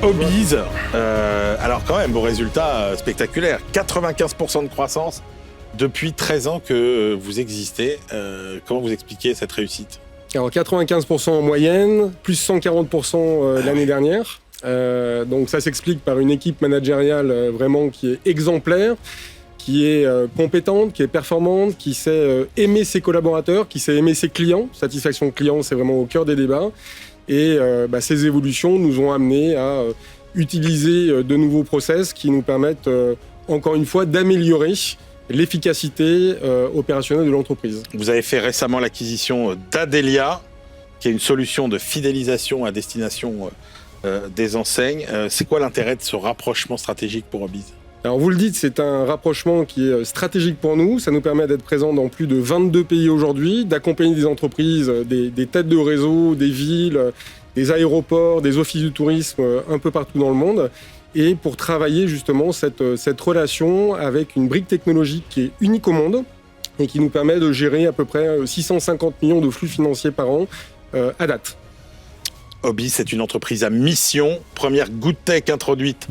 Obiz, alors quand même, vos résultats spectaculaires. 95% de croissance depuis 13 ans que vous existez. Comment vous expliquez cette réussite ? Alors 95% en moyenne, plus 140% l'année dernière. Donc ça s'explique par une équipe managériale vraiment qui est exemplaire, qui est compétente, qui est performante, qui sait aimer ses collaborateurs, qui sait aimer ses clients. Satisfaction client, c'est vraiment au cœur des débats. Et ces évolutions nous ont amenés à utiliser de nouveaux process qui nous permettent, encore une fois, d'améliorer l'efficacité opérationnelle de l'entreprise. Vous avez fait récemment l'acquisition d'Adelia, qui est une solution de fidélisation à destination des enseignes. C'est quoi l'intérêt de ce rapprochement stratégique pour Obiz ? Alors vous le dites, c'est un rapprochement qui est stratégique pour nous. Ça nous permet d'être présents dans plus de 22 pays aujourd'hui, d'accompagner des entreprises, des têtes de réseau, des villes, des aéroports, des offices du tourisme un peu partout dans le monde. Et pour travailler justement cette relation avec une brique technologique qui est unique au monde et qui nous permet de gérer à peu près 650 millions de flux financiers par an à date. Obiz, c'est une entreprise à mission. Première good tech introduite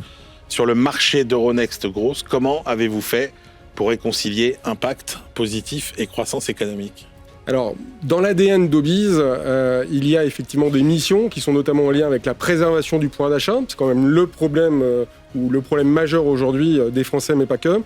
sur le marché d'Euronext Growth. Comment avez-vous fait pour réconcilier impact positif et croissance économique ? Alors, dans l'ADN d'Obiz, il y a effectivement des missions qui sont notamment en lien avec la préservation du pouvoir d'achat. C'est quand même le problème majeur aujourd'hui des Français, mais pas que.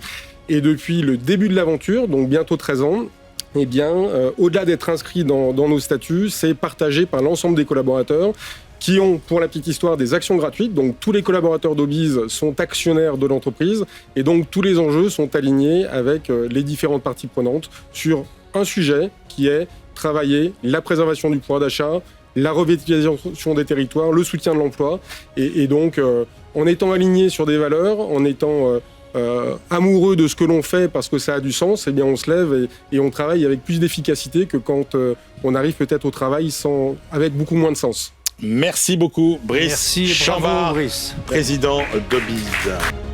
Et depuis le début de l'aventure, donc bientôt 13 ans, eh bien, au-delà d'être inscrit dans nos statuts, c'est partagé par l'ensemble des collaborateurs qui ont, pour la petite histoire, des actions gratuites. Donc tous les collaborateurs d'Obiz sont actionnaires de l'entreprise et donc tous les enjeux sont alignés avec les différentes parties prenantes sur un sujet qui est travailler la préservation du pouvoir d'achat, la revitalisation des territoires, le soutien de l'emploi. Et donc, en étant alignés sur des valeurs, en étant amoureux de ce que l'on fait parce que ça a du sens, eh bien on se lève et on travaille avec plus d'efficacité que quand on arrive peut-être au travail avec beaucoup moins de sens. Merci beaucoup, Brice Merci, Chambard, bravo, Brice. président d'Obiz.